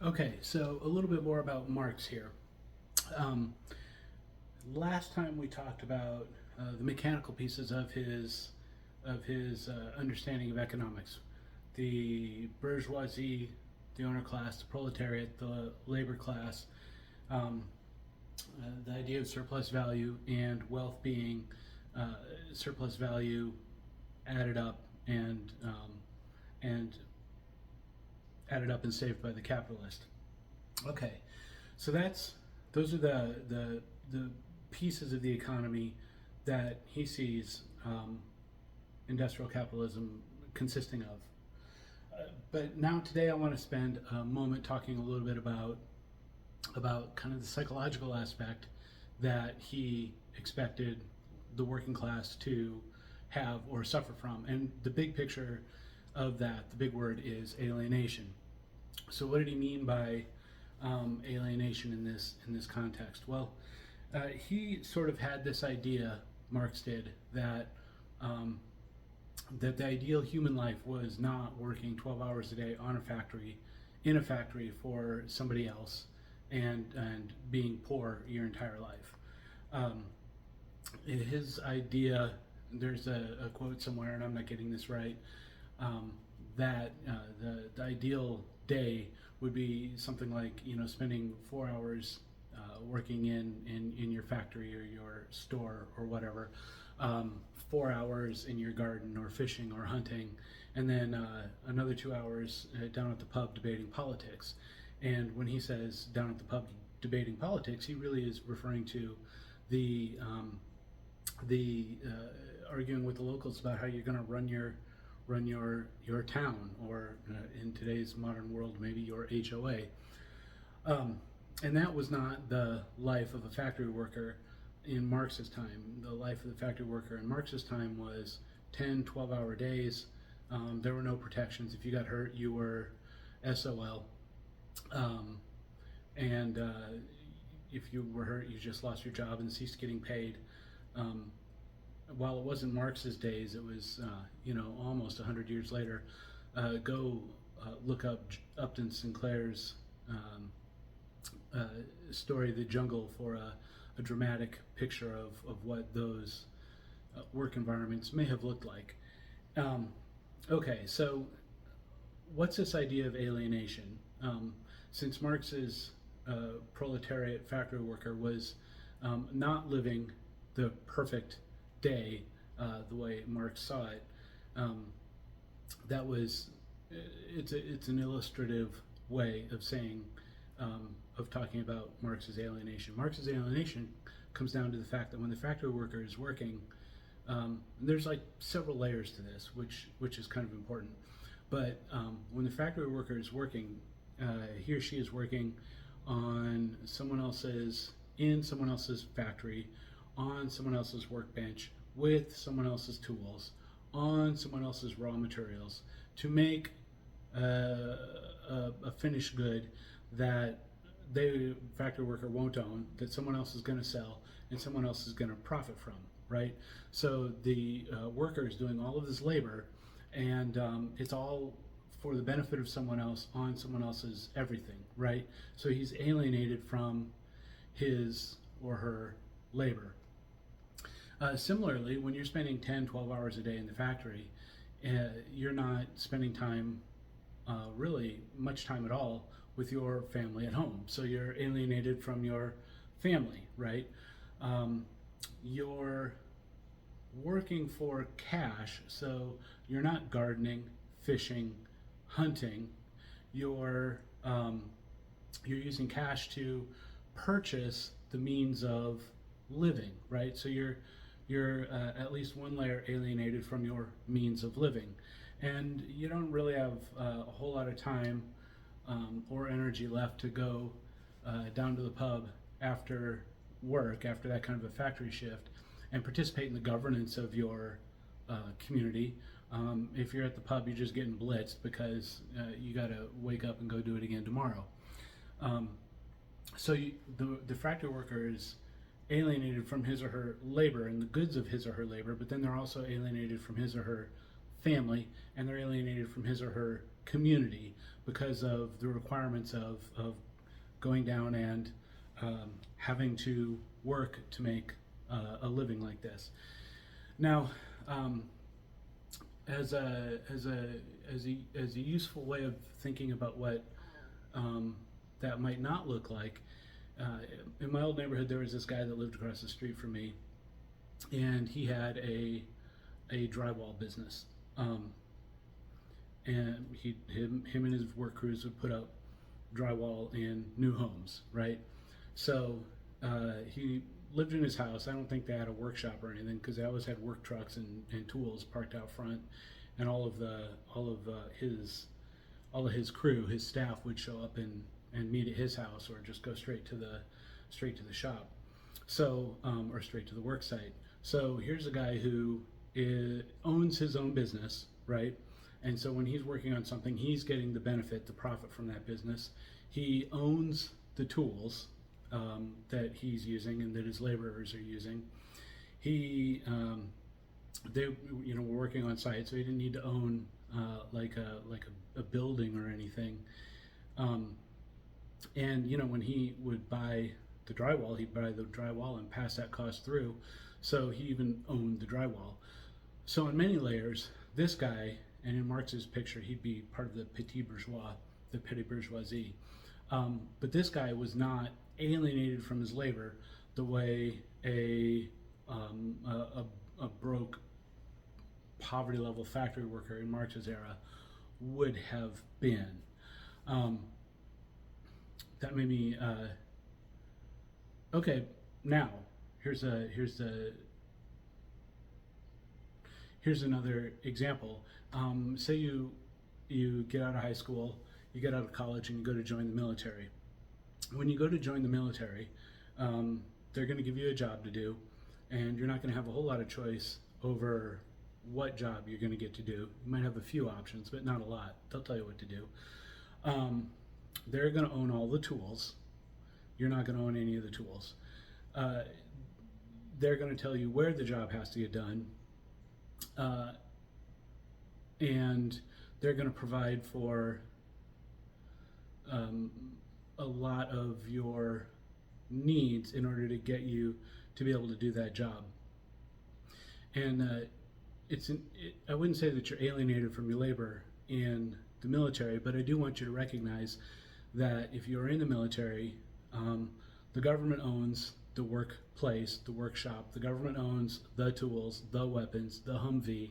Okay, so a little bit more about Marx here. Um, Last time we talked about the mechanical pieces of his understanding of economics, the bourgeoisie, the owner class, the proletariat, the labor class, um, the idea of surplus value and wealth being surplus value added up and added up and saved by the capitalist. Okay, so those are the pieces of the economy that he sees industrial capitalism consisting of. But now today I want to spend a moment talking a little bit about kind of the psychological aspect that he expected the working class to have or suffer from. And the big picture of that, the big word is alienation. So what did he mean by alienation in this context? Well, he sort of had this idea, Marx did, um, that the ideal human life was not working 12 hours a day on a factory, in a factory for somebody else, and being poor your entire life. Um, his idea, there's a quote somewhere, and I'm not getting this right, um, that the ideal day would be something like, spending 4 hours working in your factory or your store or whatever, 4 hours in your garden or fishing or hunting, and then another 2 hours down at the pub debating politics. And when he says down at the pub debating politics, he really is referring to the arguing with the locals about how you're going to run your town, or in today's modern world, maybe your HOA. And that was not the life of a factory worker in Marx's time. The life of the factory worker in Marx's time was 10, 12-hour days. There were no protections. If you got hurt, you were SOL. Um, and if you were hurt, you just lost your job and ceased getting paid. Um, while it wasn't Marx's days, it was almost 100 years later. Go look up Upton Sinclair's uh, story, The Jungle, for a dramatic picture of what those work environments may have looked like. Um, okay, so what's this idea of alienation? Since Marx's proletariat factory worker was not living the perfect day the way Marx saw it, um, that was it's an illustrative way of saying of talking about Marx's alienation. Marx's alienation comes down to the fact that when the factory worker is working, there's like several layers to this, which is kind of important. But when the factory worker is working, he or she is working on in someone else's factory, on someone else's workbench, with someone else's tools, on someone else's raw materials to make a finished good that the factory worker won't own, that someone else is going to sell and someone else is going to profit from, right? So the worker is doing all of this labor, and it's all for the benefit of someone else on someone else's everything, right? So he's alienated from his or her labor. Similarly, when you're spending 10, 12 hours a day in the factory, you're not spending time, really much time at all, with your family at home. So you're alienated from your family, right? You're working for cash, so you're not gardening, fishing, hunting. You're you're using cash to purchase the means of living, right? So you're at least one layer alienated from your means of living, and you don't really have a whole lot of time or energy left to go down to the pub after work, after that kind of a factory shift, and participate in the governance of your community. If you're at the pub, you're just getting blitzed because you got to wake up and go do it again tomorrow. Um, the factory worker is alienated from his or her labor and the goods of his or her labor, but then they're also alienated from his or her family, and they're alienated from his or her community because of the requirements of going down and having to work to make a living like this. Now, as a useful way of thinking about what that might not look like, in my old neighborhood there was this guy that lived across the street from me, and he had a drywall business, and him and his work crews would put up drywall in new homes, right? So he lived in his house. I don't think they had a workshop or anything, because they always had work trucks and tools parked out front, and all of his crew, his staff, would show up and meet at his house, or just go straight to the shop, so or straight to the work site. So here's a guy who owns his own business, right? And so when he's working on something, he's getting the benefit, the profit from that business. He owns the tools that he's using and that his laborers are using. They were working on site, so he didn't need to own like a building or anything. And when he would buy the drywall, he'd buy the drywall and pass that cost through. So he even owned the drywall. So in many layers, this guy, and in Marx's picture, he'd be part of the petit bourgeoisie. But this guy was not alienated from his labor the way a broke, poverty level factory worker in Marx's era would have been. That made me okay. Now here's another example. Say you get out of high school, you get out of college, and you go to join the military. When you go to join the military, they're going to give you a job to do, and you're not going to have a whole lot of choice over what job you're going to get to do. You might have a few options, but not a lot. They'll tell you what to do. They're going to own all the tools. You're not going to own any of the tools. They're going to tell you where the job has to get done, and they're going to provide for a lot of your needs in order to get you to be able to do that job. And I wouldn't say that you're alienated from your labor in the military, but I do want you to recognize that if you're in the military, the government owns the workplace, the workshop. The government owns the tools, the weapons, the Humvee.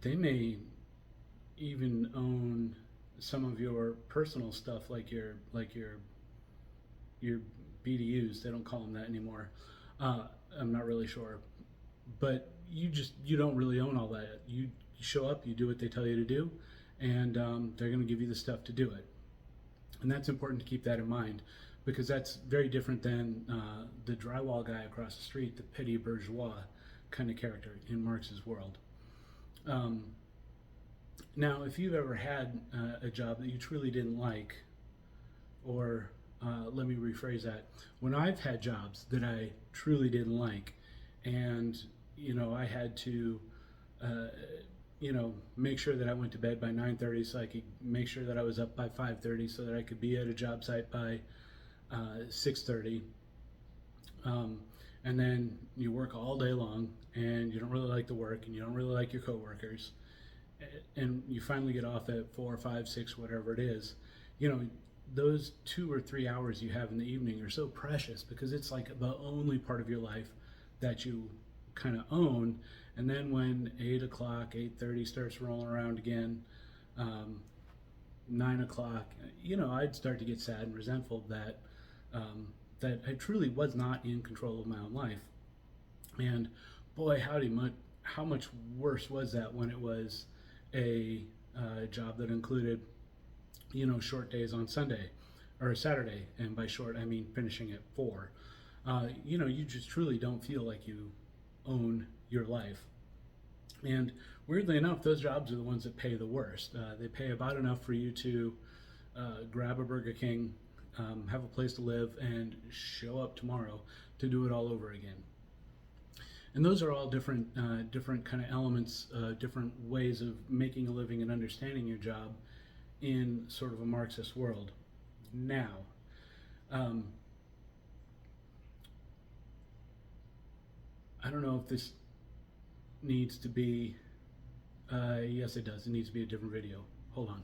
They may even own some of your personal stuff, like your BDUs. They don't call them that anymore. I'm not really sure, but you don't really own all that. You show up, you do what they tell you to do, and they're going to give you the stuff to do it. And that's important to keep that in mind, because that's very different than the drywall guy across the street, the petit bourgeois kind of character in Marx's world. Now, if you've ever had a job that you truly didn't like, or let me rephrase that, when I've had jobs that I truly didn't like, and I had to make sure that I went to bed by 9:30 so I could make sure that I was up by 5:30 so that I could be at a job site by 6:30, and then you work all day long and you don't really like the work and you don't really like your coworkers, and you finally get off at 4, 5, 6, whatever it is. Those 2 or 3 hours you have in the evening are so precious, because it's like the only part of your life that you kind of own. And then when 8 o'clock, 8:30 starts rolling around again, 9 o'clock, I'd start to get sad and resentful that I truly was not in control of my own life. And boy, howdy, how much worse was that when it was a job that included, short days on Sunday or Saturday. And by short, I mean finishing at 4. You just truly don't feel like you own your life. And weirdly enough, those jobs are the ones that pay the worst. They pay about enough for you to grab a Burger King, have a place to live, and show up tomorrow to do it all over again. And those are all different kind of elements, different ways of making a living and understanding your job in sort of a Marxist world. Now, um, I don't know if this needs to be, yes it does, it needs to be a different video. Hold on.